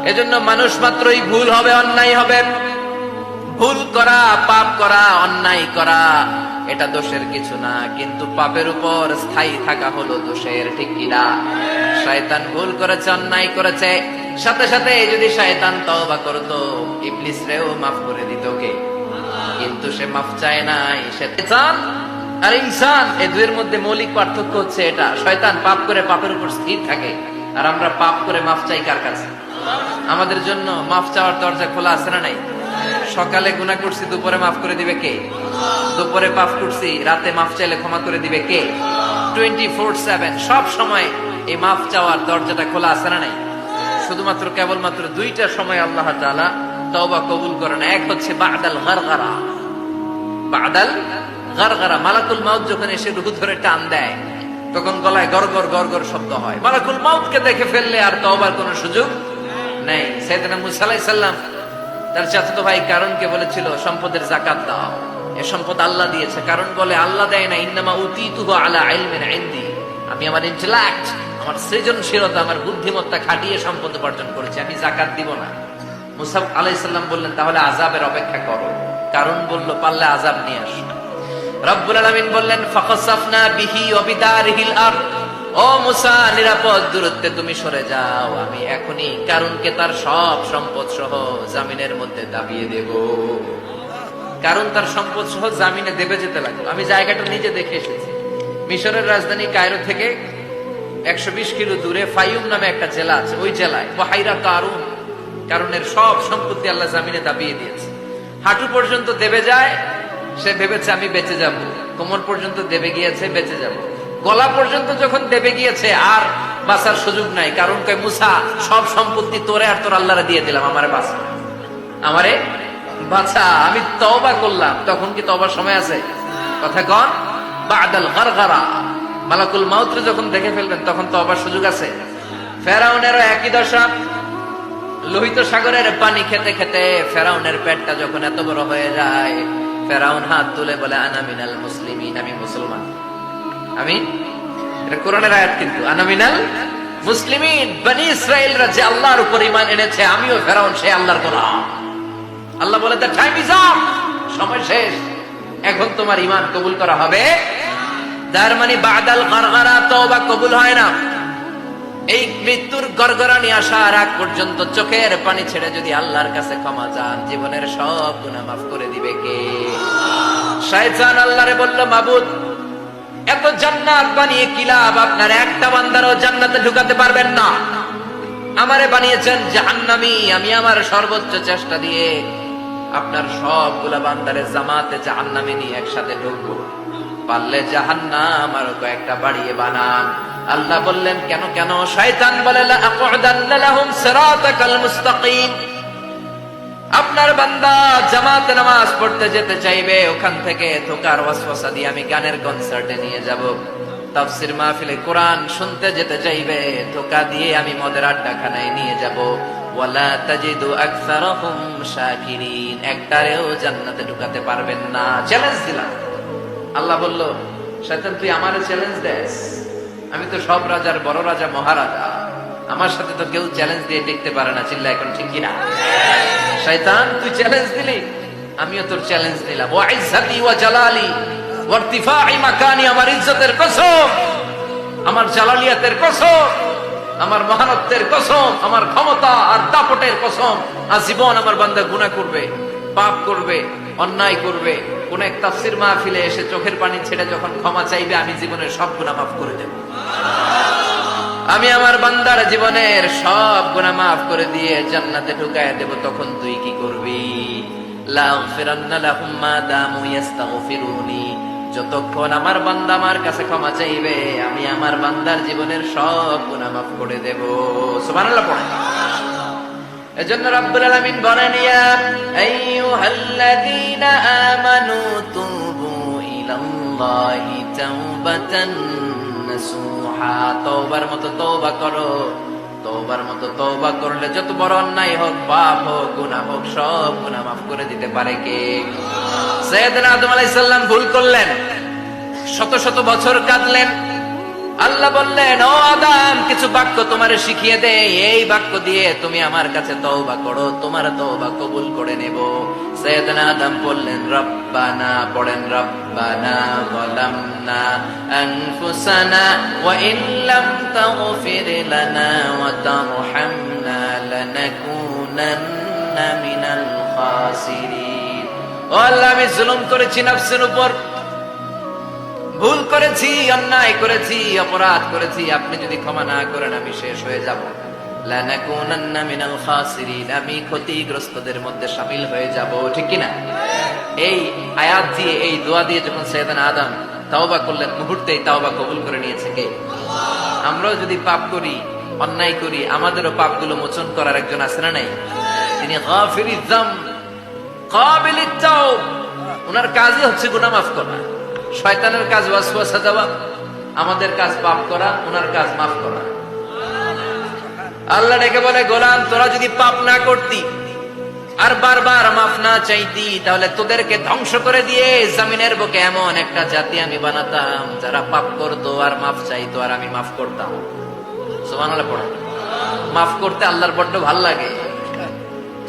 এজন্য মানুষ মাত্রই ভুল হবে, অন্যায় হবে। ভুল করা, পাপ করা, অন্যায় করা এটা দোষের কিছু না, কিন্তু পাপের উপর স্থায়ী থাকা হলো দোষের, ঠিক কিনা? শয়তান ভুল করেছে, অন্যায় করেছে, সাথে সাথে যদি শয়তান তওবা করতো, ইবলিস রেও মাফ করে দিত কে? কিন্তু সে মাফ চায় নাই। শয়তান আর ইনসান এই দুইয়ের মধ্যে মৌলিক পার্থক্য হচ্ছে এটা। শয়তান পাপ করে পাপের উপর স্থির থাকে, আর আমরা পাপ করে মাফ চাই কার কাছে? আমাদের জন্য মাফ চাওয়ার দরজা খোলা আছে না নাই? সকালে গুনাহ করছি, দুপুরে মাফ করে দিবে কে? দুপুরে পাপ করছি, রাতে মাফ চাইলে ক্ষমা করে দিবে কে? 24/7 সব সময় এই মাফ চাওয়ার দরজাটা খোলা আছে না নাই? শুধুমাত্র কেবলমাত্র দুইটা সময় আল্লাহ তাআলা তওবা কবুল করেন। এক হচ্ছে বাদাল গারগারা। বাদাল গারগারা, মালাকুল মাউত যখন এসে রূহ ধরে টান দেয়, তখন গলায় গরগর গরগর শব্দ হয়। মালাকুল মাউতকে দেখে ফেললে আর তওবার কোনো সুযোগ নেই। সাইয়েদনা মুসা আলাইহিস সালাম তার চাচাতো ভাই কারণকে বলেছিল সম্পদের যাকাত দাও, এ সম্পদ আল্লাহ দিয়েছে। কারণ বলে আল্লাহ দেয় না, ইন্নামা উতীতুহু আলা ইলমিন ইনদি, আমি আমার ইন্টেলেক্ট, আমার সৃজনশীলতা, আমার বুদ্ধিমত্তা খাটিয়ে সম্পদ উপার্জন করেছি, আমি যাকাত দিব না। মুসা আলাইহিস সালাম বললেন তাহলে আযাবের অপেক্ষা করো। কারণ বলল পারলে আযাব নিয়ে আসো। রব্বুল আলামিন বললেন ফাখাসাফনা বিহি ওয়া বিদারিহিল আরদ, ও মুসা নিরাপদ দূরত্বে তুমি সরে যাও, আমি এখনই কারণকে তার সব সম্পদ সহ জামিনের মধ্যে দাবিয়ে দেব। কারণ তার সম্পদ সহ জামিনে দেবে যেতে লাগলো। আমি জায়গাটা নিজে দেখে এসেছি। মিশরের রাজধানী কায়রো থেকে 120 কিলো দূরে ফাইয়ুম নামে একটা জেলা আছে, ওই জেলায় বাহিরা কারুন, কারণের সব সম্পত্তি আল্লাহ জামিনে দাবিয়ে দিয়েছে। হাঁটু পর্যন্ত দেবে যায়, সে ভেবেছে আমি বেঁচে যাব। কোমর পর্যন্ত দেবে গিয়েছে, বেঁচে যাব। গলা পর্যন্ত যখন দেবে গিয়েছে আর বাঁচার সুযোগ নাই। কারণ কয় মুসা সব সম্পত্তি তোরে আর তোর আল্লাহরে দিয়ে দিলাম, আমারে বাঁচা, আমারে বাঁচা, আমি তওবা করলাম। তখন কি তওবার সময় আছে? কথা কন। বাদাল গারগারা, মালাকুল মাউত যখন দেখে ফেলবেন তখন তওবার সুযোগ আছে। ফেরাউনেরও একই দশা। লোহিত সাগরের পানি খেতে খেতে ফেরাউনের পেটটা যখন এত বড় হয়ে যায়, ফেরাউন হাত তুলে বলে আনা মিনাল মুসলিমিন, আমি মুসলমান। আমি, এটা কোরআনের আয়াত কিন্তু, আনা মিনাল মুসলিমিন, বনি ইসরাইলরা যে আল্লাহর উপর ঈমান এনেছে, আমিও ফেরাউন সেই আল্লাহর গোলাম। আল্লাহ বলে দ্য টাইম ইজ আপ, সময় শেষ, এখন তোমার ঈমান কবুল করা হবে। তার মানে বাদাল গারগারা তওবা কবুল হয় না। এই মৃত্যুর গড়গড়ানি আসার আগ পর্যন্ত চোখের পানি ছেড়ে যদি আল্লাহর কাছে ক্ষমা চান, জীবনের সব গুনাহ মাফ করে দিবে কে? শয়তান আল্লাহরে বলল মাবুদ এত জান্নাত বানিয়ে কি লাভ, আপনার একটা বান্দারও জান্নাতে ঢুকাতে পারবেন না। আমারে বানিয়েছেন জাহান্নামী, আমি আমার সর্বোচ্চ চেষ্টা দিয়ে আপনার সবগুলা বান্দারে জামাতে জাহান্নামে নিয়ে একসাথে ঢুকবো, পারলে জাহান্নাম আরো কয়েকটা বাড়িয়ে বানান। আল্লাহ বললেন কেন কেন? শয়তান বলে লা আকুদান্না লাহুম সিরাতাকাল মুস্তাকিম, আপনার বান্দা জামাতে নামাজ পড়তে যেতে চাইবে, ওখান থেকে ধোকার ওয়াসওয়াসা দিয়ে আমি গানের কনসার্টে নিয়ে যাব। তাফসীর মাহফিলে কোরআন শুনতে যেতে চাইবে, ধোকা দিয়ে আমি মদের আড্ডাখানায় নিয়ে যাব। ওয়ালা তাজিদু আকসারাহুম শাকিরিন, একটারেও জান্নাতে ঢুকাতে পারবেন না। চ্যালেঞ্জ দিলাম। আল্লাহ বলল শয়তান তুই আমারে চ্যালেঞ্জ দেস, আমি তো সব রাজার বড় রাজা, মহারাজা, আমার সাথে তো কেউ চ্যালেঞ্জ দিয়ে টিকতে পারে না। চিল্লা এখন ঠিক কিনা? শয়তান তুই চ্যালেঞ্জ দিলি, আমিও তোর চ্যালেঞ্জ নিলাম। ওয়া ইজ্জতি ওয়া জালালি ওয়া ইরতিফাই মাকানি, আমার ইজ্জতের কসম, আমার জালালিয়াতের কসম, আমার মহানত্বের কসম, আমার ক্ষমতা আর দাপটের কসম, আজীবন আমার বান্দা গুনাহ করবে, পাপ করবে, অন্যায় করবে, কোন এক তাফসীর মাহফিলে এসে চোখের পানি ছেড়ে যখন ক্ষমা চাইবে, আমি জীবনের সব গুনাহ মাফ করে দেব। আমি আমার বান্দার জীবনের সব গুনাহ মাফ করে দিয়ে জান্নাতে ঢুকায় দেব। তখন তুই কি করবি? লাগফিরান্না লাহুম মা দামু ইস্তাগফিরুনি, যতক্ষণ আমার বান্দা আমার কাছে ক্ষমা চাইবে, আমি আমার বান্দার জীবনের সব গুনাহ মাফ করে দেব। সুবহানাল্লাহ পড়ে। এজন্য রাব্বুল আলামিন বলেন ইয়া আইয়ুহাল্লাযীনা আমানু তুবু ইলাল্লাহি তাওবাতান নাসুহা, তওবার মতো তওবা করো। তওবার মতো তওবা করলে যত বড় অন্যায় হোক, পাপ হোক, গুনাহ হোক, সব গুনাহ মাফ করে দিতে পারে কে? সাইয়েদনা আদম আলাইহিস সালাম ভুল করলেন, শত শত বছর কাঁদলেন, আল্লাহ বললেন, ও আদম, কিছু বাক্য তোমারে শিখিয়ে দে, এই বাক্য দিয়ে তুমি আমার কাছে তওবা করো, তোমার তওবা কবুল করে নেব। সাইয়েদনা আদম বললেন, রব্বানা, পড়েন, রব্বানা যালামনা আনফুসানা ওয়া ইন লাম তাগফির লানা ওয়া তারহামনা লানাকুনান্না মিনাল খাসিরিন। ও আল্লাহ, আমি জুলুম করেছি নফসের উপর, ভুল করেছি, অন্যায় করেছি, অপরাধ করেছি, আপনি যদি ক্ষমা না করেন আমি শেষ হয়ে যাব। লানাকুনান্না মিনাল খাসিরিন, আমি ক্ষতিগ্রস্তদের মধ্যে শামিল হয়ে যাব। ঠিক কি না? এই আয়াত দিয়ে, এই দোয়া দিয়ে যখন সাইয়েদনা আদম তওবা করলেন, মুহূর্তেই তওবা কবুল করে নিয়েছে কে? আমরাও যদি পাপ করি, অন্যায় করি, আমাদেরও পাপগুলো মোচন করার একজন আছে না নাই? তিনি গাফিরিয যাম, কাবিলিত তাওব। ওনার কাজই হচ্ছে গুনাহ মাফ করা। শয়তানের কাজ ওয়াসওয়াসা দেওয়া, আমাদের কাজ পাপ করা, ওনার কাজ মাফ করা। আল্লাহ ডেকে বলে, গোলাম, তোরা যদি পাপ না করতি আর বারবার মাফ না চাইতি, তাহলে তোদেরকে ধ্বংস করে দিয়ে জমিনের বুকে এমন একটা জাতি আমি বানাতাম যারা পাপ করতো আর মাফ চাইতো, আর আমি মাফ করতাম। সুবহানাল্লাহ পড়ো। মাফ করতে আল্লাহর বড্ড ভাল লাগে,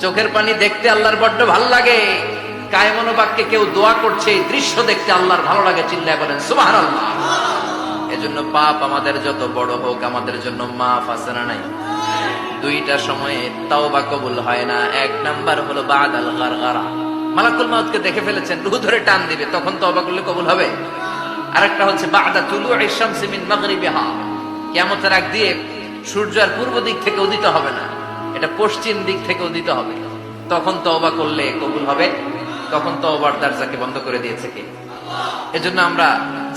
চোখের পানি দেখতে আল্লাহর বড্ড ভাল লাগে, কায়মনো বাক্যে কেউ দোয়া করছে এই দৃশ্য দেখতে আল্লাহর ভালো লাগে, চিল্লায় বলেন সুবহানাল্লাহ। এজন্য পাপ আমাদের যত বড় হোক, আমাদের জন্য মাফ আছে না নাই? দুইটা সময়ে তাওবা কবুল হয় না। এক নাম্বার হলো বাদাল গারগারা, মালাকুল মাউতকে দেখে ফেলেছেন, রূহ ধরে টান দিবে, তখন তাওবা করলে কবুল হবে। আরেকটা হচ্ছে বাদা তুলুই শামসি মিন মাগরিবিহা, কিয়ামতের আগ দিয়ে সূর্য আর পূর্ব দিক থেকে উদিত হবে না, এটা পশ্চিম দিক থেকে উদিত হবে, তখন তওবা করলে কবুল হবে। তখন তওবার দরজাকে বন্ধ করে দিয়েছে কে? এজন্য আমরা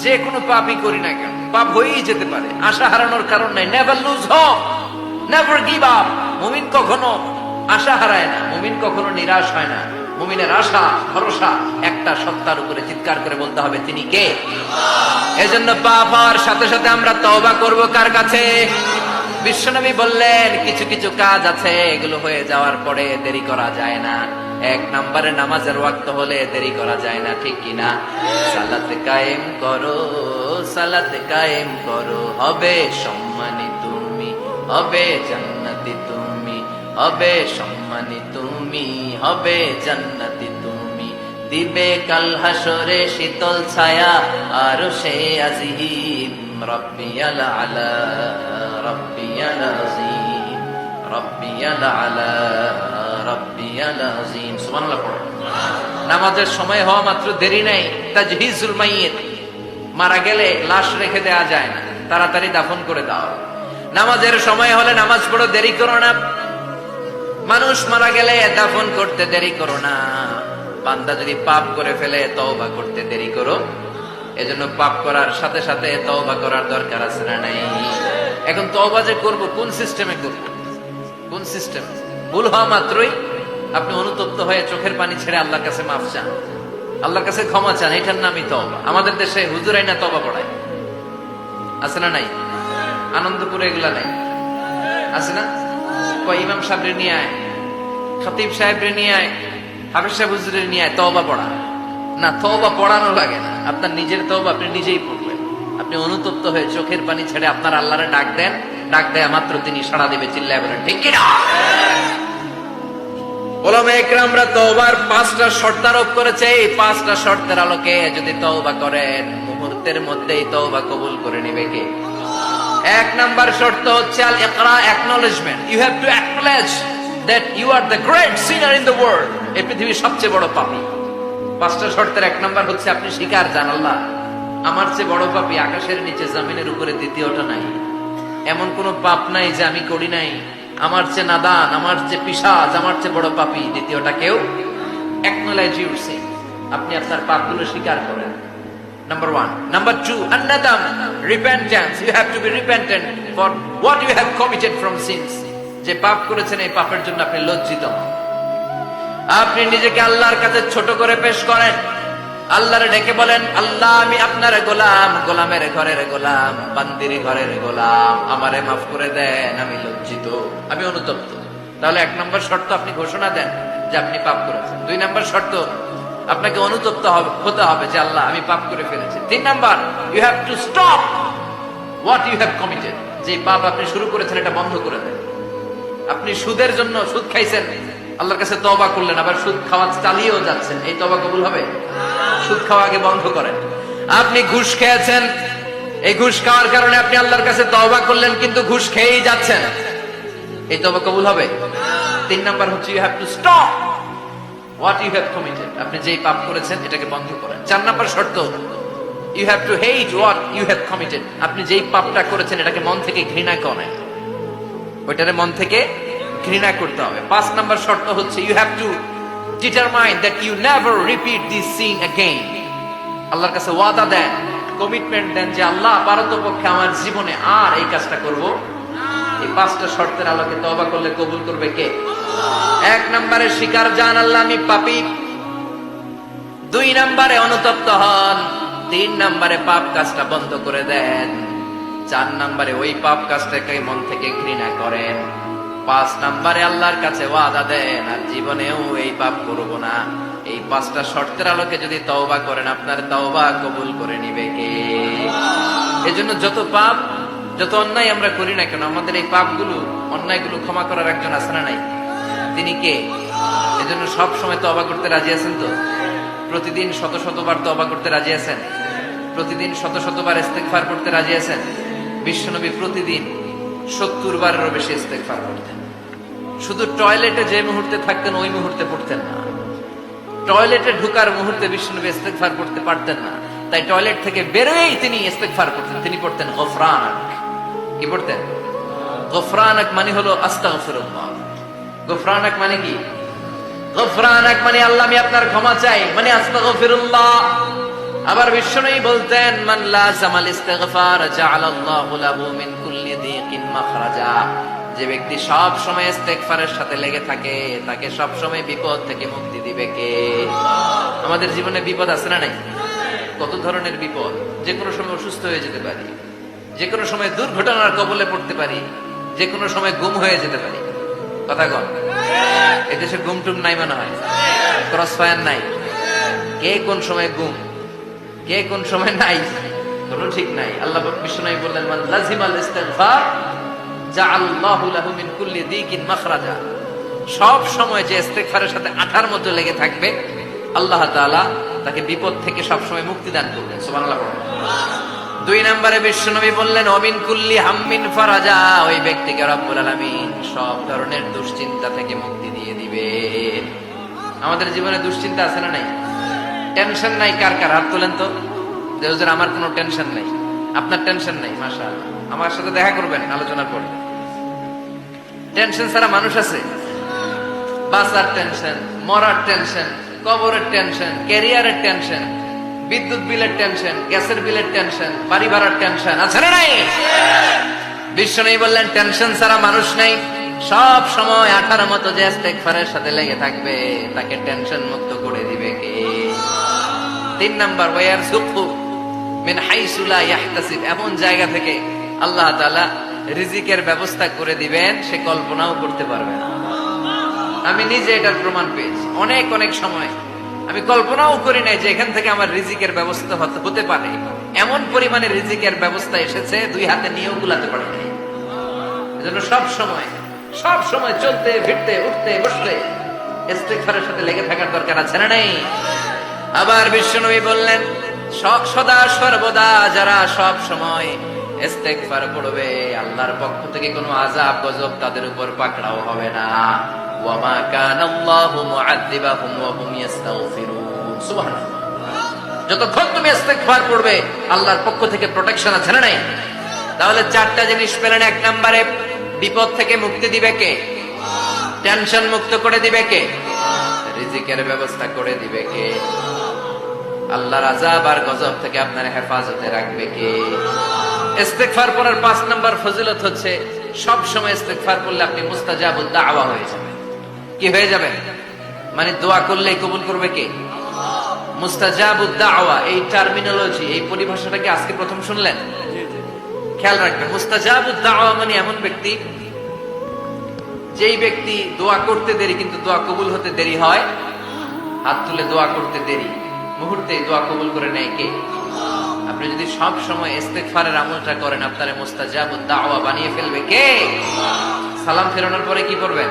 যে কোনো পাপই করি না কেন, পাপ হয়েই যেতে পারে, আশা হারানোর কারণ নাই। Never lose hope, never give up. মুমিন কখনো আশা হারায় না, মুমিন কখনো নিরাশ হয় না। মুমিনের আশা ভরসা একটা সত্তার উপরে, চিৎকার করে বলতে হবে, তিনি কে? এজন্য পাপ হওয়ার সাথে সাথে আমরা তওবা করব কার কাছে? বিশ্বনবী বললেন, কিছু কিছু কাজ আছে, এগুলো হয়ে যাওয়ার পরে দেরি করা যায় না। এক নম্বরে নামাজের ওয়াক্ত হলে দেরি করা যায় না, ঠিক কিনা? সালাতে কায়েম করো, সালাতে কায়েম করো, হবে সম্মানী তুমি, হবে জান্নাতি তুমি, হবে সম্মানী তুমি, হবে জান্নাতি তুমি, দিবে কাল হাসরে শীতল ছায়া আরশে আজিম, রব্বিয়াল আলা, রব্বিয়াল আযীম, রব্বিয়াল আলা, রব্বিয়াল আযীম। সুবহানাল্লাহ পড়ো। নামাজের সময় হওয়া মাত্র দেরি নাই। তাজহিজুল মাইয়িত, মারা গেলে লাশ রেখে দেয়া যায় না, তাড়াতাড়ি দাফন করে দাও। নামাজের সময় হলে নামাজ পড়ো, দেরি করো না। মানুষ মারা গেলে দাফন করতে দেরি করো না। বান্দা যদি পাপ করে ফেলে তওবা করতে দেরি করো। এজন্য পাপ করার সাথে সাথে তওবা করার দরকার আছে না নাই? এখন তওবা যে করব, কোন সিস্টেমে করব? কোন সিস্টেম? ভুল হওয়া মাত্রই আপনি অনুতপ্ত হয়ে চোখের পানি ছেড়ে আল্লাহর কাছে মাফ চান, আল্লাহর কাছে ক্ষমা চান, এটার নামই তওবা। আমাদের দেশে হুজুরাই না তওবা পড়ায়, আছে না নাই? আনন্দপুরে এগুলা নাই, আছে না? কয় ইমাম সাহেবরে নিয়ে আয়, খতিব সাহেবরে নিয়ে আয়, হাফেজ সাহেব হুজুরে নিয়ে আয়, তওবা পড়া না। তওবা পড়ানো লাগে না, আপনার নিজের তওবা আপনি নিজেই পড়বেন। আপনি অনুতপ্ত হয়ে চোখের পানি ছেড়ে আপনার আল্লাহরে ডাক দেন, ডাক দেয়া মাত্র তিনি সাড়া দিবে, চিল্লায় বলেন ঠিক কিনা? ওলামায়ে ইকরামরা তওবার 5টা শর্ত আরোপ করেছে। এই 5টা শর্তের আলোকে যদি তওবা করেন, মুহূর্তের মধ্যেই তওবা কবুল করে নেবে কে? এক নাম্বার শর্ত হচ্ছে আল ইকরা, acknowledgement. You have to acknowledge that you are the great sinner in the world. এই পৃথিবীর সবচেয়ে বড় পাপী। 5টা শর্তের এক নাম্বার হচ্ছে আপনি স্বীকার জান, আল্লাহ আমার চেয়ে বড় পাপী আকাশের নিচে জমিনের উপরে দ্বিতীয়টা নাই। এমন কোন পাপ নাই যে আমি করি নাই। আমার চেয়ে নাদান, আমার চেয়ে পিশাচ, আমার চেয়ে বড় পাপী দ্বিতীয়টা কেউ। অ্যাকনলেজ ইউর সিন, আপনি আপনার পাপগুলো স্বীকার করেন। Number 1. Number 2, an-nadam, repentance. You have to be repentant for what you have committed from sins. যে পাপ করেছেন এই পাপের জন্য আপনি লজ্জিত হন। আপনি নিজেকে আল্লাহর কাছে ছোট করে পেশ করেন, আল্লাহরে ডেকে বলেন, আল্লাহ আমি আপনার গোলাম, গোলামের ঘরের গোলাম, বান্দির ঘরের গোলাম, আমারে মাফ করে দেন, আমি লজ্জিত, আমি অনুতপ্ত। তাহলে 1 নম্বর শর্ত আপনি ঘোষণা দেন যে আপনি পাপ করেছেন। 2 নম্বর শর্ত আপনাকে অনুতপ্ত হতে হবে যে আল্লাহ আমি পাপ করে ফেলেছি। 3 number, you have to stop what you have committed. যে পাপ আপনি শুরু করেছেন এটা বন্ধ করে দেন। আপনি সুদের জন্য সুদ খাইছেন, আল্লাহর কাছে তওবা করলেন, আবার সুদ খাওয়া চালিয়েও যাচ্ছেন, এই তওবা কবুল হবে? সুদ খাওয়া আগে বন্ধ করেন। আপনি ঘুষ খেয়েছেন, এই ঘুষ খাওয়ার কারণে আপনি আল্লাহর কাছে তওবা করলেন, কিন্তু ঘুষ খেয়েই যাচ্ছেন, এই তওবা কবুল হবে? 3 নাম্বার হচ্ছে you have to stop what you have committed. আপনি যেই পাপ করেছেন এটাকে বন্ধ করেন। 4 নাম্বার শর্ত, you have to hate what you have committed. আপনি যেই পাপটা করেছেন এটাকে মন থেকে ঘৃণা করেন, ওইটারে মন থেকে ঘৃণা করতে হবে। 5 নাম্বার শর্ত হচ্ছে you have to determine that you never repeat this sin again. আল্লাহর কাছে ওয়াদা দেন, কমিটমেন্ট দেন যে আল্লাহ পারতপক্ষে আমার জীবনে আর এই কাজটা করব। এই 5টা শর্তের আলোকে তওবা করলে কবুল করবে কে? 1 নম্বরে স্বীকার জান আল্লাহ আমি পাপী, 2 নম্বরে অনুতপ্ত হন, 3 নম্বরে পাপ কাজটা বন্ধ করে দেন, 4 নম্বরে ওই পাপ কাজটাকে মন থেকে ঘৃণা করেন, 5 নম্বরে আল্লাহর কাছে ওয়াদা দেন আর জীবনেও এই পাপ করব না। এই 5টা শর্তের আলোকে যদি তওবা করেন, আপনার তওবা কবুল করে নিবে কে? এজন্য যত পাপ, যত অন্যায় আমরা করি না কেন, আমাদের এই পাপগুলো, অন্যায়গুলো ক্ষমা করার একজন আছে না নাই? তিনি কে? এজন্য সব সময় তওবা করতে রাজি আছেন তো? প্রতিদিন শত শতবার তওবা করতে রাজি আছেন? প্রতিদিন শত শতবার ইস্তেগফার করতে রাজি আছেন? বিশ্বনবী প্রতিদিন 70 বারেরও বেশি ইস্তেগফার করতেন। শুধু টয়লেটে যে মুহূর্তে থাকতেন ওই মুহূর্তে পড়তেন না, টয়লেটে ঢুকার মুহূর্তে বিশ্বনবী ইস্তেগফার করতে পারতেন না, তাই টয়লেট থেকে বেরোয়েই তিনি ইস্তেগফার করতেন। তিনি পড়তেন গফরানাক। কি পড়তেন? গফরানাক মানে হলো আস্তাগফিরুল্লাহ। গফরানাক মানে কি? গফরানাক মানে আল্লাহ আমি আপনার ক্ষমা চাই, মানে আস্তাগফিরুল্লাহ। আবার বিশ্বনবী বলতেন মান লাযামাল ইস্তিগফার জাআলাল্লাহু লাহু মিন কুল্লি দীকিন মাখরাজা। যে ব্যক্তি সব সময় ইস্তেগফারের সাথে লেগে থাকে তাকে সব সময় বিপদ থেকে মুক্তি দিবে কে? আমাদের জীবনে বিপদ আছে না নাই? কত ধরনের বিপদ। যে কোনো সময় অসুস্থ হয়ে যেতে পারি, যে কোনো সময় দুর্ঘটনার কবলে পড়তে পারি, যে কোনো সময় গুম হয়ে যেতে পারি। কথা কন, এদেশে গুম টুম নাই মনে হয়, ক্রস ফায়ার নাই। কে কোন সময় গুম, কে কোন সময় নাই, কোনো ঠিক নাই। আল্লাহ বিশ্বনবী বললেন মান লাজিমাল ইস্তিগফার জাআলাল্লাহু লাহু মিন কুল্লি দীকিন মাখরাজা। সব সময় যে ইস্তেগফারের সাথে আঠার মতো লেগে থাকবে, আল্লাহ তাআলা তাকে বিপদ থেকে সব সময় মুক্তি দান করবেন। সুবহানাল্লাহ। 2 নম্বরে বিশ্বনবী বললেন ওমিন কুল্লি হাম্মিন ফারাজা। ওই ব্যক্তিকে রব্বুল আলামিন সব ধরনের দুশ্চিন্তা থেকে মুক্তি দিয়ে দিবে। আমাদের জীবনে দুশ্চিন্তা আছে না নাই? টেনশন নাই কার কার? হাত তোলেন তো। যে হুজুর আমার কোনো টেনশন নাই। আপনার টেনশন নাই? মাশাআল্লাহ। আমার সাথে দেখা করবেন আলোচনার পরে। টেনশন ছাড়া মানুষ আছে? বাসার টেনশন, মরার টেনশন, কবরের টেনশন, ক্যারিয়ারের টেনশন, বিদ্যুৎ বিলের টেনশন, গ্যাসের বিলের টেনশন, বাড়ি ভাড়ার টেনশন আছে না নাই? বিশ্বনবী বললেন টেনশন ছাড়া মানুষ নাই। সব সময় আঠার মতো যে ইস্তেগফারের সাথে লেগে থাকবে তাকে টেনশন মুক্ত করে দিবে কে? 3 নাম্বার ওয়ারযুকহু মিন হাইসু লা ইয়াহতাসিব। এমন জায়গা থেকে আল্লাহ তাআলা রিজিকের ব্যবস্থা করে দিবেন সে কল্পনাও করতে পারবে না। আমি নিজে এটার প্রমাণ পেয়েছি। অনেক অনেক সময় আমি কল্পনাও করি নাই যে এখান থেকে আমার রিজিকের ব্যবস্থা হতে পারে। এমন পরিমাণে রিজিকের ব্যবস্থা এসেছে 2 হাতে নিয়েও কুলাতে পারি নাই। এজন্য সব সময় চলতে ফিরতে উঠতে বসতে ইস্তেগফারের সাথে লেগে থাকার দরকার আছে না নাই? আবার বিশ্বনবী বললেন সদা সর্বদা যারা সব সময় ইস্তেগফার পড়বে আল্লাহর পক্ষ থেকে কোনো আযাব গজব তাদের উপর পাকড়াও হবে না। ওয়া মা কানাল্লাহু মুআযযিবাহুম ওয়া হুম ইস্তাগফিরুন। সুবহানাল্লাহ। যতক্ষণ তুমি ইস্তেগফার পড়বে আল্লাহর পক্ষ থেকে প্রোটেকশন আছে না নাই? তাহলে 4টা জিনিস পেলেন। 1 নম্বরে বিপদ থেকে মুক্তি দিবে কে? টেনশন মুক্ত করে দিবে কে? রিজিকের ব্যবস্থা করে দিবে কে? আল্লাহর আযাব আর গজব থেকে আপনার হেফাজতে রাখবে কে? ইস্তেগফার পড়ার 5 নাম্বার ফজিলত হচ্ছে সব সময় ইস্তেগফার করলে আপনি মুস্তাজাবুদ দাওয়া হয়ে যাবেন। কি হয়ে যাবেন? মানে দোয়া করলেই কবুল করবে কে? মুস্তাজাবুদ দাওয়া। এই টার্মিনোলজি, এই পরিভাষাটাকে আজকে প্রথম শুনলেন? খেয়াল রাখবেন। মুস্তাজাবুদ দাওয়া মানে এমন ব্যক্তি, যেই ব্যক্তি দোয়া করতে দেরি কিন্তু দোয়া কবুল হতে দেরি হয়। হাত তুলে দোয়া করতে দেরি, মুহূর্তে দোয়া কবুল করে নেয় কে? আপনি যদি সব সময় ইস্তেগফারের আমলটা করেন, আপনারে মুস্তাজাবুদ দাওয়া বানিয়ে ফেলবে কে? সালাম ফেরানোর পরে কি করবেন?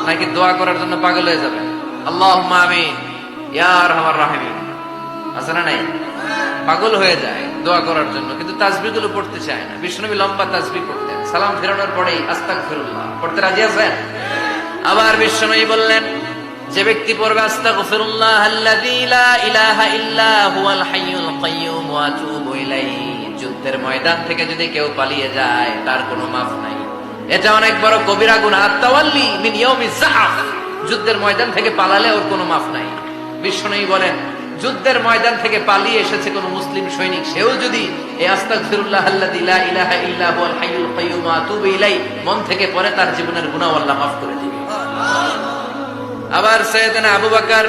নাকি দোয়া করার জন্য পাগল হয়ে যাবেন? আল্লাহুম্মা আমিন ইয়া আরহামার রাহিমিন, আছে না নাই? পাগল হয়ে যায় দোয়া করার জন্য, কিন্তু তাসবিহগুলো পড়তে চায় না। বিষ্ণুনবী লম্বা তাসবিহ পড়তেন, সালাম ফেরানোর পরেই আস্তাগফিরুল্লাহ পড়তে রাজি আছেন? আবার বিষ্ণুনবী বললেন, যে ব্যক্তি পড়বে আস্তাগফিরুল্লাহ আল্লাযী লা ইলাহা ইল্লা হুয়াল হাইয়ুল কাইয়্যুম ওয়া আতুবু ইলাইহি, যুদ্ধের ময়দান থেকে যদি কেউ পালিয়ে যায় তার কোনো মাফ নাই। এটা অনেক বড় কবিরা গুনাহ। আত-তাওয়াল্লি মিন ইয়াউমিজ যাহফ, যুদ্ধের ময়দান থেকে পালালে ওর কোনো মাফ নাই। বিষ্ণুনবী বলেন, যুদ্ধের ময়দান থেকে পালিয়ে এসেছে কোন মুসলিম সৈনিক, সেও যদি এই আস্তাগফিরুল্লাহ আল্লাযী লা ইলাহা ইল্লা হুয়াল হাইয়ুল কাইয়্যুম ওয়া আতুবু ইলাইহি মন থেকে পড়ে, তার জীবনের গুনাহ আল্লাহ মাফ করে দিবেন। আবার সাইয়েদনা আবু বকর,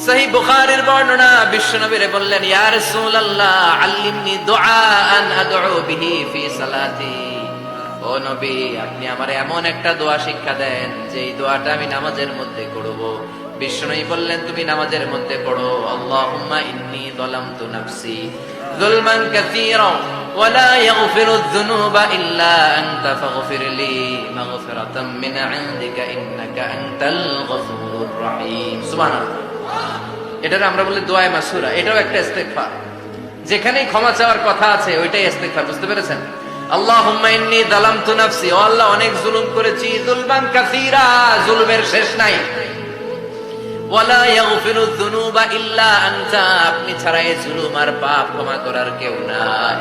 সহিহ বুখারীর বর্ণনা, বিশ্বনবীরে বললেন, ইয়া রাসূলুল্লাহ আল্লিমনি দুআআন আদউ বিহি ফি সালাতি, ও নবী আপনি আমারে এমন একটা দোয়া শিক্ষা দেন যে এই দোয়াটা আমি নামাজের মধ্যে করব। বিশ্বনবী বললেন, তুমি নামাজের মধ্যে পড়ো, আল্লাহুম্মা ইন্নী যালামতু নাফসি যুলমান কাসীরা ওয়া লা ইয়াগফিরুয যুনুবা ইল্লা আনতা ফাগফিরলি মাগফিরাতাম মিন ইনদিকা ইন্নাকা আনতাল গফুরুর রহিম। সুবহানাল্লাহ। এটার আমরা বলি দোয়ায়ে মাসুরা, এটাও একটা ইস্তেগফার। যেখানেই ক্ষমা চাওয়ার কথা আছে ওইটাই ইস্তেগফার, বুঝতে পেরেছেন? আল্লাহুম্মা ইন্নী যালামতু নাফসি, ও আল্লাহ অনেক জুলুম করেছি, যুলমান কাসীরা, জুলুমের শেষ নাই। ওয়ালা ইয়াগফিরুয যুনুবা ইল্লা আনতা, আপনি ছাড়া এই জুলুম আর পাপ ক্ষমা করার কেউ নাই।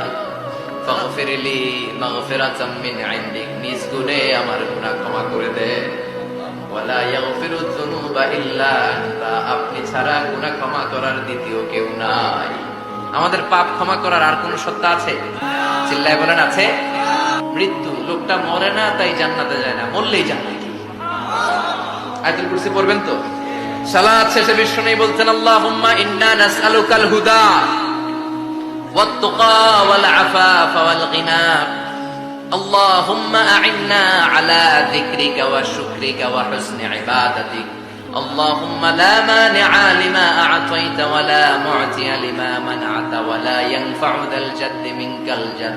ফাগফিরলি মাগফিরাতাম মিন ইনদিক, নিজ গুণে আমার গুনাহ ক্ষমা করে দে। ওয়ালা ইয়াগফিরুয যুনুবা ইল্লা আনতা, আপনি ছাড়া গুনাহ ক্ষমা করার দ্বিতীয় কেউ নাই। আমাদের পাপ ক্ষমা করার আর কোন সত্তা আছে? চিল্লায় বলেন আছে? মৃত্যু, লোকটা মরে না তাই জান্নাতে যায় না, মরলেই জান্নাত। আয়াতুল কুরসি পড়বেন তো? সালাত শেষে বিষ্ণুনবী বলতেন, আল্লাহুম্মা ইন্না নাসআলুকাল হুদা ওয়াত তুকা ওয়াল আফাফা ওয়াল গিনা, আল্লাহুম্মা আ'ইন্না আলা যিকরিকা ওয়া শুকরিকা ওয়া হুসনি ইবাদাতিক, আল্লাহুম্মা লা মানিআ লিমা আ'তাইতা ওয়া লা মু'তিয়া লিমা মানআতা ওয়া লা ইয়ানফা'ু যাল জাদ্দি মিনকাল জাদ,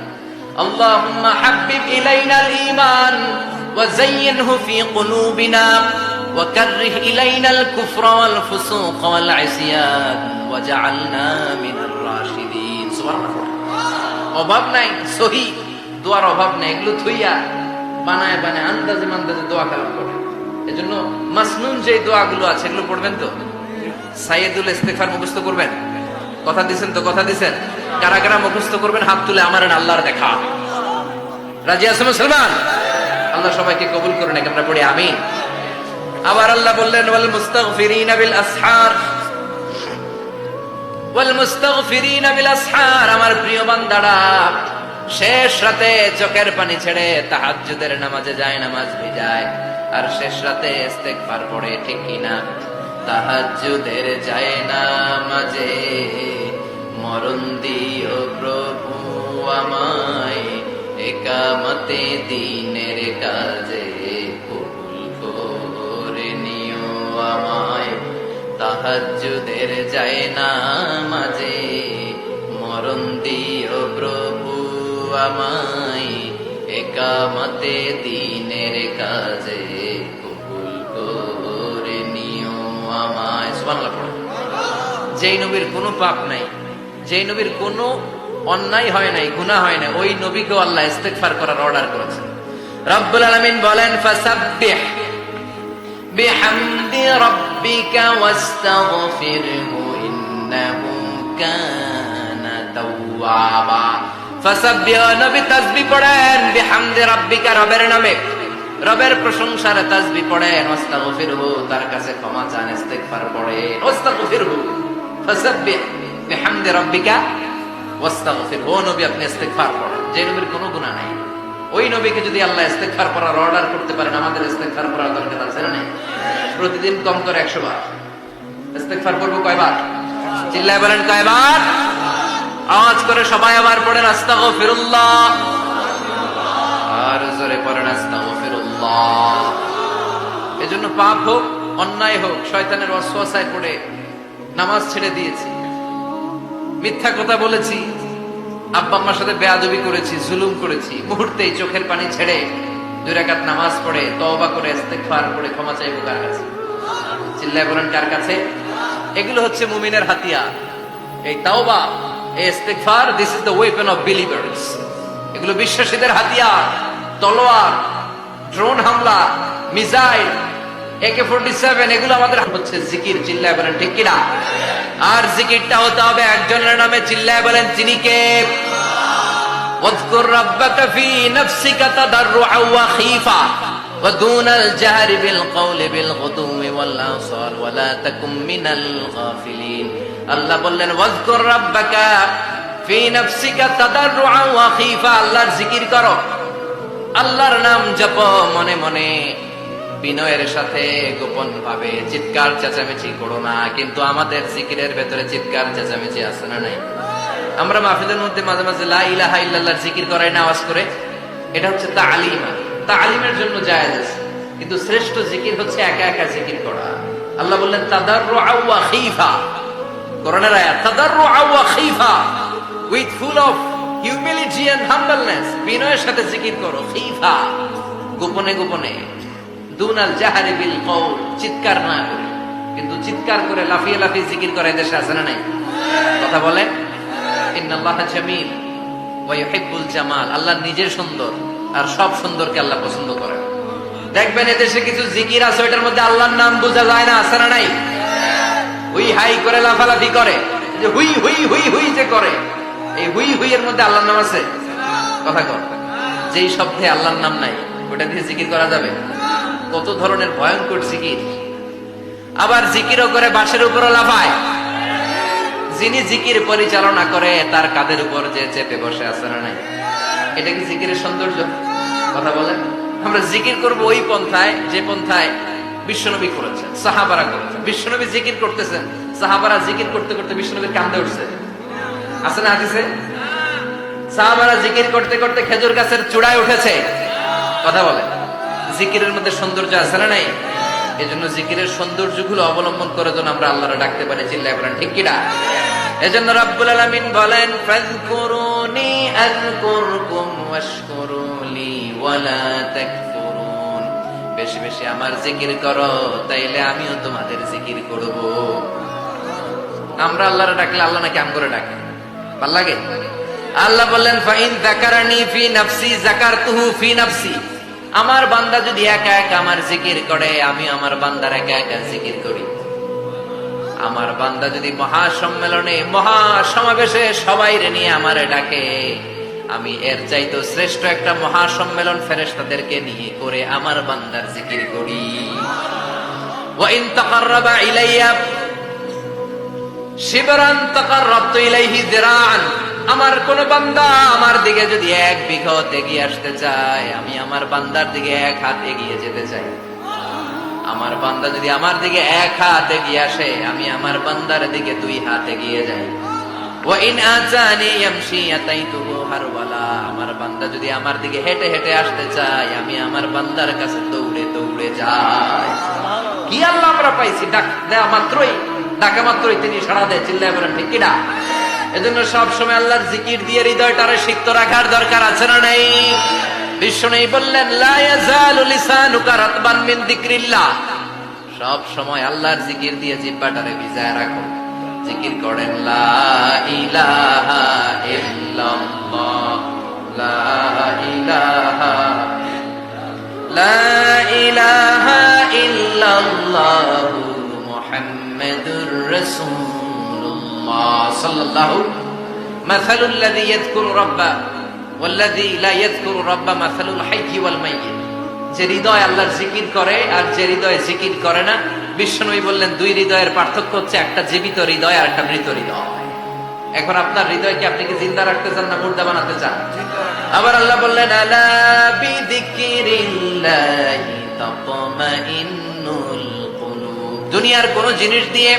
আল্লাহুম্মা হাব্বিব ইলাইনাল ঈমান ওয়া যায়্যিনহু ফি কুলুবিনা وكره إلينا الكفر والفسوق والعصيان وجعلنا من الراشدين। সুবহানাল্লাহ। অভাব নাই, সহি দোয়ার অভাব নাই, এগুলো থুইয়া বানায় বানায় আন্দাজে মান্দাজে দোয়া কালাম করে। এজন্য মাসনুন যে দোয়াগুলো আছে এগুলো পড়বেন তো। সাইয়্যিদুল ইস্তিগফার মুখস্থ করবেন, কথা দিবেন তো? কথা দিবেন? কারা কারা মুখস্থ করবেন হাত তুলে আমার আল্লাহর দেখা। রাজি আছেন মুসলমান? আল্লাহ সবাইকে কবুল করুন। আমরা পড়ি আমিন। আবার আল্লাহ বললেন, ওয়াল মুস্তাগফিরিনা বিল আসহার, ওয়াল মুস্তাগফিরিনা বিল আসহার, আমার প্রিয় বান্দারা শেষ রাতে চোখের পানি ছেড়ে তাহাজ্জুদের নামাজে যায়, নামাজ ভিজায়, আর শেষ রাতে ইস্তেগফার পড়ে, ঠিক কি না? তাহাজ্জুদের যায় নামাজে মরণ দিও প্রভু আমায়, একামতে দ্বীনের কাজে আমায়, তাহাজ্জুদের যায় নামাজে মরণ দিও প্রভু আমায়, একামতে দ্বীনের কাজে কবুল করে নিও আমায়। সুবহানাল্লাহ পড়ো। যেই নবীর কোনো পাপ নাই, যেই নবীর কোনো অন্যায় হয় নাই, গুনাহ হয় নাই, ওই নবীকেও আল্লাহ ইস্তেগফার করার অর্ডার করেছেন। রব্বুল আলামিন বলেন, ফাসাব্বিহ বিহামদি রাব্বিকা ওয়াস্তাগফিরহু ইন্নাহু কানা তাওয়াবা। ফাসাব্বিহ, নবী তাসবিহ পড়েন, বিহামদি রাব্বিকা, রবের নামে, রবের প্রশংসার তাসবিহ পড়েন, ওয়াস্তাগফিরহু, তার কাছে ক্ষমা চান, ইস্তিগফার পড়েন, ওয়াস্তাগফিরহু, ফাসাব্বিহ বিহামদি রাব্বিকা ওয়াস্তাগফিরহু। ও নবী আপনি ইস্তিগফার পড়েন। যে নবীর কোনো গুনাহ নাই, ওই নবীকে যদি আল্লাহ ইস্তেগফার করার অর্ডার করতে পারেন, আমাদের ইস্তেগফার করার দরকার আছে না? প্রতিদিন কম করে 100 বার ইস্তেগফার করব। কয়বার? চিল্লায় বলেন কয়বার? আওয়াজ করে সবাই আবার পড়েন, আস্তাগফিরুল্লাহ, আর জোরে পড়েন আস্তাগফিরুল্লাহ। এজন্য পাপ হোক, অন্যায় হোক, শয়তানের ওয়াসওয়াসায় পড়ে নামাজ ছেড়ে দিয়েছি, মিথ্যা কথা বলেছি, আব্বা আম্মার সাথে বেয়াদবি করেছি, জুলুম করেছি, মুহূর্তেই চোখের পানি ছেড়ে 2 রাকাত নামাজ পড়ে তওবা করে ইস্তেগফার করে ক্ষমা চাইবো কার কাছে? চিল্লায় বলেন কার কাছে? এগুলো হচ্ছে মুমিনের হাতিয়ার। এই তাওবা, এই ইস্তেগফার, this is the weapon of believers. এগুলো বিশ্বাসীদের হাতিয়ার। তলোয়ার, ড্রোন হামলা, মিসাইল, AK-47 এগুলো আমাদের হচ্ছে জিকির। চিল্লায় বলেন ঠিক কিনা? আর জিকিরটা হতে হবে একজনের নামে। চিল্লায় বলেন তিনি কে? واذكر ربك في نفسك تضرعا وخيفا ودون الجهر بالقول بالغدو والآصال ولا تكن من الغافلين। আল্লাহ বললেন واذكر ربك في نفسك تضرعا وخيفا, আল্লাহর জিকির করো, আল্লাহর নাম জপো মনে মনে, বিনয়ের সাথে, গোপন ভাবে, চিৎকার চেঁচামেচি করো না। কিন্তু আমাদের জিকিরের ভেতরে চিৎকার চেঁচামেচি আছে না নাই? আমরা মাহফিলের মধ্যে মাঝে মাঝে লা ইলাহা ইল্লাল্লাহর জিকির করাই না আওয়াজ করে। এটা হচ্ছে তালিম, তালিমের জন্য জায়েজ আছে। কিন্তু শ্রেষ্ঠ জিকির হচ্ছে একা একা জিকির করা। আল্লাহ বললেন তাদাররুআ ওয়া খীফা, কোরআনের আয়াত, তাদাররুআ ওয়া খীফা, with full of humility and humbleness, বিনয়ের সাথে জিকির করো। খীফা, গোপনে গোপনে, দুনাল জাহরি বিল কওল, চিৎকার না করে। কিন্তু চিৎকার করে লাফিয়ে লাফিয়ে জিকির করে দেশে আছে না নাই? কথা বলে ইন্নাল্লাহা জামিল ওয়া ইউহিব্বুল জামাল, আল্লাহ নিজে সুন্দর আর সব সুন্দরকে আল্লাহ পছন্দ করেন। দেখবেন এদেশে কিছু জিকির আছে ওইটার মধ্যে আল্লাহর নাম বোঝা যায় না, আছে না নাই? হুই হাই করে লাফালাফি করে, যে হুই হুই হুই হুই যে করে, এই হুই হুই এর মধ্যে আল্লাহর নাম আছে? কথা কর। যেই শব্দে আল্লাহর নাম নাই ওটা দিয়ে জিকির করা যাবে? কত ধরনের ভয়ঙ্কর জিকির। আবার জিকিরও করে বাঁশের উপরও লাফায়। যিনি জিকির পরিচালনা করে তার কাঁধের উপর যে চেপে বসে আছে না নাই? এটা কি জিকিরের সৌন্দর্য? কথা বলেন। আমরা জিকির করব ওই পন্থায় যে পন্থায় বিশ্বনবী করেছেন, সাহাবারা করেছেন। বিশ্বনবী জিকির করতেছেন, সাহাবারা জিকির করতে করতে বিশ্বনবীর কাঁধে উঠছে, আছে না হাদিসে? সাহাবারা জিকির করতে করতে খেজুর গাছের চূড়ায় উঠেছে। কথা বলেন। জিকিরের মধ্যে সৌন্দর্য আছে না নাই? এজন্য জিকিরের সৌন্দর্যগুলো অবলম্বন করে যেন আমরা আল্লাহরে ডাকতে পারি। চিল্লায় বলেন ঠিক কিনা? এজন্য রাব্বুল আলামিন বলেন ফাযকুরুনি আযকুরকুম ওয়াশকুরুলি ওয়ালা তাকফুরুন, বেশি বেশি আমার জিকির করো তাইলে আমিও তোমাদের জিকির করব। আমরা আল্লাহরে ডাকলে আল্লাহ নাকি আম করে ডাকে? ভালো লাগে? আল্লাহ বললেন ফাইন যাকারানি ফি নাফসি যাকারতুহু ফি নাফসি, আমার বান্দা যদি একা একা আমার জিকির করে আমি আমার বান্দার একা একা জিকির করি। আমার বান্দা যদি মহাসম্মেলনে মহাসমাবেশে সবাই নিয়ে আমারে ডাকে, আমি এর চাইতে শ্রেষ্ঠ একটা মহাসম্মেলন ফেরেশতাদেরকে নিয়ে করে আমার বান্দার জিকির করি। ওয়া ইন তাকাররাবা ইলাইয়া শিবরান তাকাররাবতু ইলাইহি যিরাআন, আমার কোন বান্দা আমার দিকে যদি 1 বিঘত এগিয়ে আসতে চায় আমি আমার বান্দার দিকে 1 হাত এগিয়ে যেতে চাই। আমার বান্দা যদি আমার দিকে 1 হাত এগিয়ে আসে আমি আমার বান্দার দিকে 2 হাত এগিয়ে যাই। ওয়া ইন আতানি ইয়ামশি আতাইতুহু হারওয়ালা, আমার বান্দা যদি আমার দিকে হেঁটে হেঁটে আসতে চায় আমি আমার বান্দার কাছে দৌড়ে দৌড়ে যাই। কি আল্লাহ আমরা পাইছি, ডাক দেয়া মাত্রই, ডাকা মাত্রই তিনি সাড়া দেয়। চিল্লায় বলেন ঠিক কিনা? এজন্য সব সময় আল্লাহর জিকির দিয়ে হৃদয়টারে সিক্ত রাখার দরকার আছে না নাই? বিশ্বনবী বললেন লা ইয়াজালু লিসানুকা রাতবান মিন যিকরিল্লাহ, সব সময় আল্লাহর জিকির দিয়ে জিহ্বাটারে ভিজায় রাখো। জিকির করেন লা ইলাহা ইল্লাল্লাহ, লা ইলাহা, লা ইলাহা ইল্লাল্লাহ মুহাম্মাদুর রাসূলুল্লাহ সাল্লাল্লাহু মাসালুল লাযী ইয়াযকুরু রাব্বা ওয়াল্লাযী লা ইয়াযকুরু রাব্বা মাসালুল হাইয়্যি ওয়াল মাইয়্যিত। যে হৃদয় আল্লাহর জিকির করে আর যে হৃদয় জিকির করে না, বিশ্বনবী বললেন 2 হৃদয়ের পার্থক্য হচ্ছে একটা জীবিত হৃদয় আর একটা মৃত হৃদয়। এখন আপনার হৃদয়কে আপনি কি জিন্দা রাখতে চান না মুর্দা বানাতে চান? আবার আল্লাহ বললেন আলা বিযিকরিল্লাহি তাতমাইন্নুল কুলুব, দুনিয়ার কোন জিনিস দিয়ে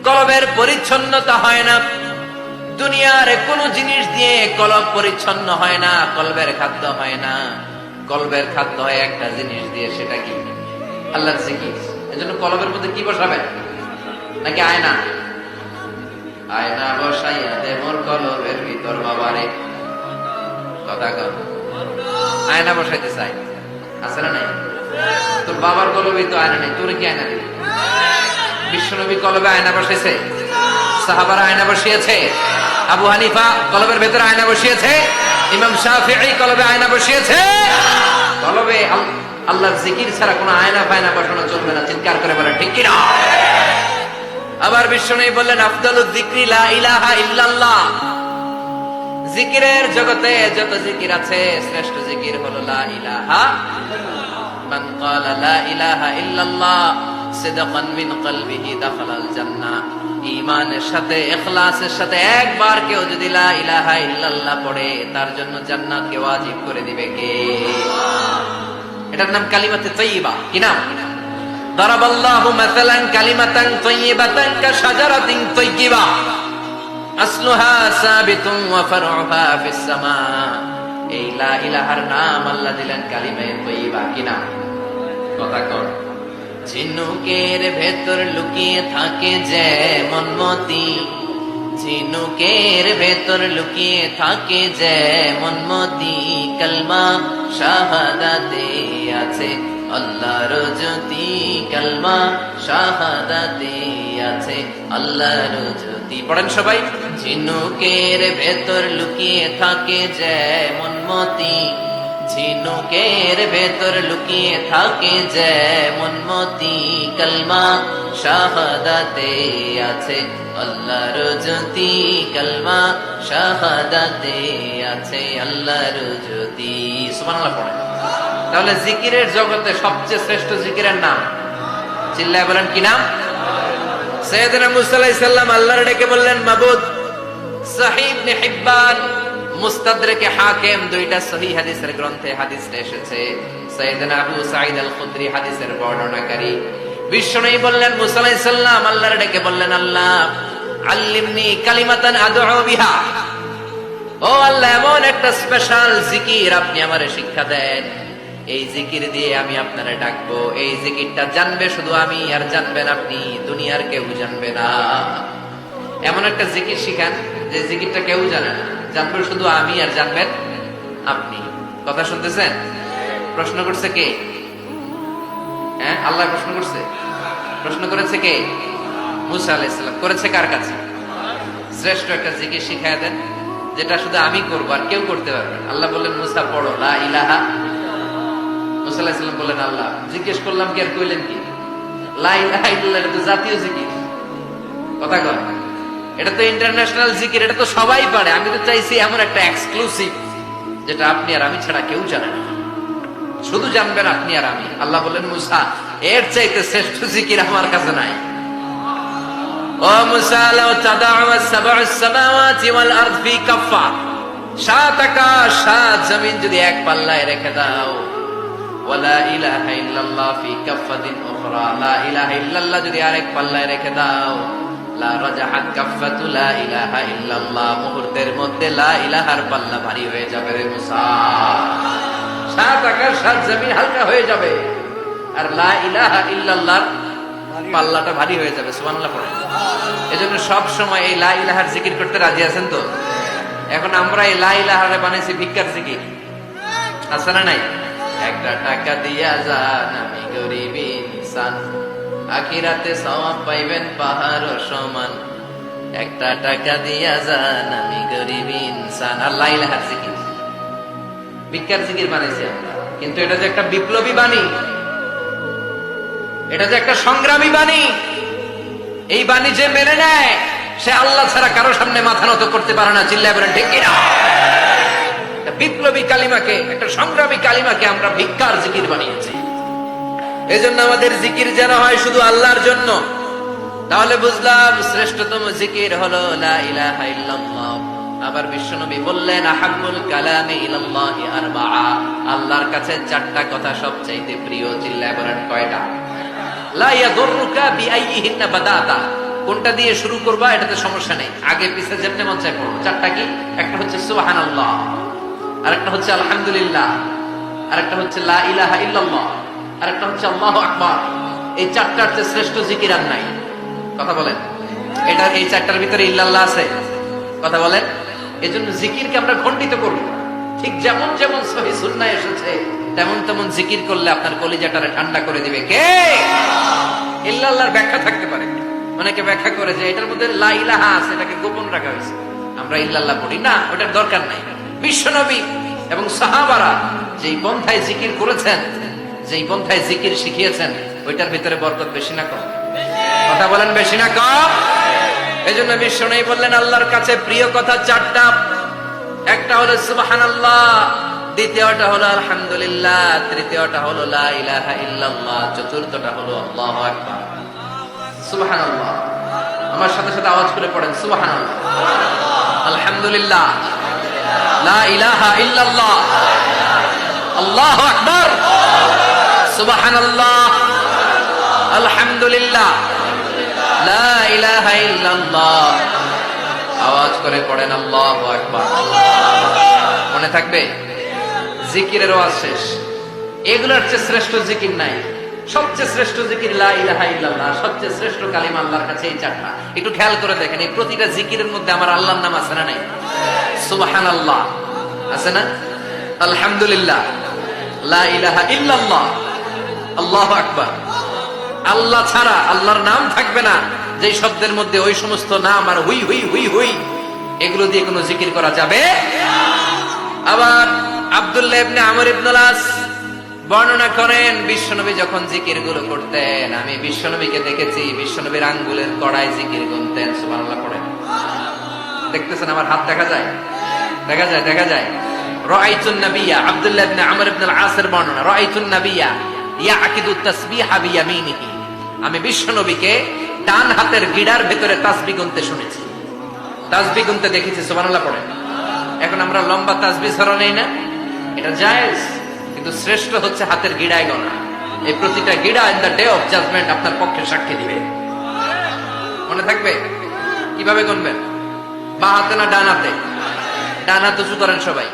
কলবের পরিচ্ছন্নতা হয় না। দুনিয়ার কোন জিনিস দিয়ে কলব পরিচ্ছন্ন হয় না, কলবের খাদ্য হয় না। কলবের খাদ্য হয় একটা জিনিস দিয়ে, সেটা কি? আল্লাহর জিকির। এজন্য কলবের মধ্যে কি বসাবেন? নাকি আয়না? আয়না বসাইয়া দে মোর কলবের ভিতর বাবারে। কথা কর, আয়না বসাইতে চাই, আছে না নাই? তোর বাবার কলবে তো আয়না নেই, তোর কি আয়না দিবি? বিশ্বনবী কলবে আয়না বসেছে, সাহাবারা আয়না বসিয়েছে, আবু হানিফা কলবের ভেতরে আয়না বসিয়েছে, ইমাম শাফিঈ কলবে আয়না বসিয়েছে। কলবে আল্লাহর জিকির ছাড়া কোনো আয়না ফায়না বসানো চলবে না। চিৎকার করে বলেন ঠিক কিনা? আবার বিশ্বনবী বললেন আফদালুয যিকরি লা ইলাহা ইল্লাল্লাহ। জিকিরের জগতে যত জিকির আছে শ্রেষ্ঠ জিকির হলো লা ইলাহা। মান ক্বালা লা ইলাহা ইল্লাল্লাহ সিদকান মিন কলবিহি দাখালাল জান্নাহ। ঈমানের সাথে ইখলাসের সাথে একবার কেউ যদি লা ইলাহা ইল্লাল্লাহ পড়ে তার জন্য জান্নাতকে ওয়াজিব করে দিবে কে? এটার নাম কালিমাতে তাইয়্যিবা। কি নাম? দারাবাল্লাহু মাসালান কালিমাতান তাইয়্যিবাতান কাশাজারাতিন তাইয়্যিবা আসলুহা সাবিতুন ওয়া ফারউহা ফিস সামা। এই লা ইলাহার নাম আল্লাহ দিলেন কালিমায়ে তাইয়্যিবা। কি নাম? কথা কর। ঝিনুকের ভেতর লুকিয়ে থাকে যেমন মতি, ঝিনুকের ভেতর লুকিয়ে থাকে যেমন মতি, কালমা শাহাদাতে আছে আল্লাহর জ্যোতি, কালমা শাহাদাতে আছে আল্লাহর জ্যোতি। পড়েন সবাই। ঝিনুকের ভেতর লুকিয়ে থাকে যেমন মতি, ঝিনুকের ভেতর লুকিয়ে থাকে যেমন মতি, কালমা শাহাদাতে আছে আল্লাহর জ্যোতি, কালমা শাহাদাতে আছে আল্লাহর জ্যোতি। সুবহানাল্লাহ পড়েন। তাহলে জিকিরের জগতে সবচেয়ে শ্রেষ্ঠ জিকিরের নাম, চিল্লায় বলেন কি নাম? সাইয়েদনা মুসা আলাইহিস সালাম আল্লাহর ডেকে বললেন মাবুদ। সহিহ ইবনে হিব্বান, মুস্তাদরাকে হাকিম, দুইটা সহিহ হাদিসের গ্রন্থে হাদিসটা এসেছে। সাইয়েদনা আবু সাঈদ আল খুদরি হাদিসের বর্ণনাকারী। বিশ্বনবী বললেন মুসা আলাইহিস সালাম আল্লাহর ডেকে বললেন আল্লাহ আল্লিমনি কালিমাতান আদউ বিহা। ও আল্লাহ, এমন একটা স্পেশাল জিকির আপনি আমারে শিক্ষা দেন, এই জিকির দিয়ে আমি আপনারে ডাকবো। এই জিকিরটা জানবে শুধু আমি, আর জানবেন আপনি, দুনিয়ার কেউ জানবে না। এমন একটা জিকির শিখান যে জিকিরটা কেউ জানে না, জানবে শুধু আমি আর জানবেন আপনি। কথা শুনতেছেন? প্রশ্ন করছে কে? হ্যাঁ, আল্লাহ প্রশ্ন করছে। প্রশ্ন করেছে কে? মুসা আলাইহিস সালাম। করেছে কার কাছে? শ্রেষ্ঠ একটা জিকির শিখায় দেন যেটা শুধু আমি করবো আর কেউ করতে পারবে না। আল্লাহ বললেন মুসা পড়ো লা ইলাহা। মুসা আলাইহিস সালাম বললেন আল্লাহ জিজ্ঞেস করলাম কি আর কইলেন কি? লা ইলাহা ইল্লাল্লাহ এটা তো জাতীয় জিকির। কথা কয়, এটা তো ইন্টারন্যাশনাল জিকির, এটা তো সবাই পারে। আমি তো চাইছি এমন একটা এক্সক্লুসিভ যেটা আপনি আর আমি ছাড়া কেউ জানে না, শুধু জানবেন আপনি আর আমি। আল্লাহ বললেন মুসা এর চাইতে শ্রেষ্ঠ জিকির আমার কাছে নাই। ও মুসা লাউ তাদাউ সাবউস সামাওয়াতি ওয়াল আরদ ফি কাফা, সাত আকাশ সাত জমিন যদি এক পাল্লায় রেখে দাও, ওয়ালা ইলাহা ইল্লাল্লাহ ফি কাফাতিন উখরা, লা ইলাহা ইল্লাল্লাহ যদি আরেক পাল্লায় রেখে দাও, লা রাজাহাত কাফাতু লা ইলাহা ইল্লাল্লাহ, মুহূর্তের মধ্যে লা ইলাহার পাল্লা ভারী হয়ে যাবে রে মুসা। সাত আকাশ সাত জমিন হালকা হয়ে যাবে আর লা ইলাহা ইল্লাল্লাহর পাল্লাটা ভারী হয়ে যাবে। সুবহানাল্লাহ পড়েন। এজন্য সব সময় এই লা ইলাহার জিকির করতে রাজি আছেন তো? এখন আমরা এই লা ইলাহারে বানাইছি ভিক্ষার জিকির, আছে না নাই? একটা টাকা দিয়া যান আমি গরিব ইনসান, আখিরাতে সওয়াব পাইবেন পাহাড় সমান। একটা টাকা দিয়া যান আমি গরিব ইনসান। আর লা ইলাহার জিকির ভিক্ষার জিকির বানাইছি আমরা, কিন্তু এটা যে একটা বিপ্লবী বাণী, এটা যে একটা সংগ্রামী বাণী, এই বাণী যে মেনে নেয় সে আল্লাহ ছাড়া কারো সামনে মাথা নত করতে পারে না। চিল্লায় বলেন ঠিক কিনা? বিপ্লবী কালিমাকে, একটা সংগ্রামী কালিমাকে আমরা ভিক্ষার জিকির বানিয়েছি। এই জন্য আমাদের জিকির যেন হয় শুধু আল্লাহর জন্য। তাহলে বুঝলাম শ্রেষ্ঠতম জিকির হলো লা ইলাহা ইল্লাল্লাহ। আবার বিশ্বনবী বললেন আহাব্বুল কালামি ইলাল্লাহি আরবাআ, আল্লাহর কাছে চারটা কথা সবচাইতে প্রিয়। চিল্লায় বলেন কয়টা? লা ইয়াদুররুকা বিআইয়িহিন্না বাদাতা, কোনটা দিয়ে শুরু করবা এটাতে সমস্যা নেই, আগে পিছে যেমন মন চায় পড়ো। চারটা কি? একটা হচ্ছে সুবহানাল্লাহ, আরেকটা হচ্ছে আলহামদুলিল্লাহ, আরেকটা হচ্ছে লা ইলাহা ইল্লাল্লাহ, আরেকটা হচ্ছে আল্লাহু আকবার। এই চারটার চেয়ে শ্রেষ্ঠ জিকির আর নাই। কথা বলেন। এটা এই চারটার ভিতরে ইল্লাল্লাহ আছে? কথা বলেন। এজন্য জিকিরকে আমরা খণ্ডিত করব। ঠিক যেমন যেমন সহিহ সুন্নাহ এসেছে তেমন তেমন জিকির করলে আপনার কলিজাটারে ঠান্ডা করে দিবে কে? ইল্লাল্লাহর ব্যাখ্যা থাকতে পারে, অনেকে ব্যাখ্যা করে যে এটার মধ্যে লা ইলাহা আছে, এটাকে গোপন রাখা হয়েছে, আমরা ইল্লাল্লাহ পড়ি না, ওটার দরকার নাই। বিশ্বনবী এবং সাহাবারা যেই পন্থায় জিকির করেছেন, যেই পন্থায় জিকির শিখিয়েছেন, ওইটার ভিতরে বরকত বেশি না কম? কথা বলেন, বেশি না কম? এজন্য বিশ্বনবী বললেন আল্লাহর কাছে প্রিয় কথা চারটা। একটা হলো সুবহানাল্লাহ, দ্বিতীয়টা হলো আলহামদুলিল্লাহ, তৃতীয়টা হলো লা ইলাহা ইল্লাল্লাহ, চতুর্থটা হলো আল্লাহু আকবার। সুবহানাল্লাহ, আমার সাথে সাথে আওয়াজ করে পড়েন সুবহানাল্লাহ, আলহামদুলিল্লাহ, লা ইলাহা ইল্লাল্লাহ, আল্লাহু আকবার, সুবহানাল্লাহ, আলহামদুলিল্লাহ, লা ইলাহা ইল্লাল্লাহ। আওয়াজ করে পড়েন আল্লাহু আকবার। মনে থাকবে? জিকিরের ওয়াজ শেষ। এগুলোর চেয়ে শ্রেষ্ঠ জিকির নাই। সবচেয়ে শ্রেষ্ঠ জিকির লা ইলাহা ইল্লাল্লাহ, সবচেয়ে শ্রেষ্ঠ কালিমা আল্লাহর কাছে এই চারটা। একটু খেয়াল করে দেখেন, এই প্রতিটা জিকিরের মধ্যে আমার আল্লাহর নাম আছে না নাই? সুবহানাল্লাহ আছে না? আলহামদুলিল্লাহ, লা ইলাহা ইল্লাল্লাহ, আল্লাহু আকবার। আল্লাহ ছাড়া আল্লাহর নাম থাকবে না যে শব্দের মধ্যে ওই সমস্ত নাম আর হুই হুই হুই হুই, এগুলো দিয়ে কোনো জিকির করা যাবে? আবার আব্দুল্লাহ ইবনে আমর ইবনে আস বর্ণনা করেন, বিশ্বনবী যখন জিকির গুলো করতেন, আমি বিশ্বনবীকে দেখেছি বিশ্বনবীর আঙ্গুলের কড়ায় জিকির গুনতেন। সুবহানাল্লাহ পড়েন। দেখতেছেন আমার হাত দেখা যায়? দেখা যায়, দেখা যায়। রাআইতুন নাবিয়্যা, আব্দুল্লাহ ইবনে আমর ইবনে আস এর বর্ণনা, রাআইতুন নাবিয়্যা ইয়াকিদু তাসবিহা বিয়ামিনিহি, আমি বিশ্বনবীকে ডান হাতের গিড়ার ভেতরে তাসবিহ গুনতে শুনেছি, তাসবিহ গুনতে দেখেছি। সুবহানাল্লাহ পড়েন। এখন আমরা লম্বা তাসবিহ ছড়া নেই না, এটা জায়েজ, কিন্তু শ্রেষ্ঠ হচ্ছে হাতের গিড়ায় গোনা। এই প্রতিটা গিড়া in the day of judgement আপনার পক্ষে সাক্ষী দিবে। মনে থাকবে? কিভাবে গুনবেন? বাঁ হাতে না ডান হাতে? ডান হাত উঁচু করেন সবাই।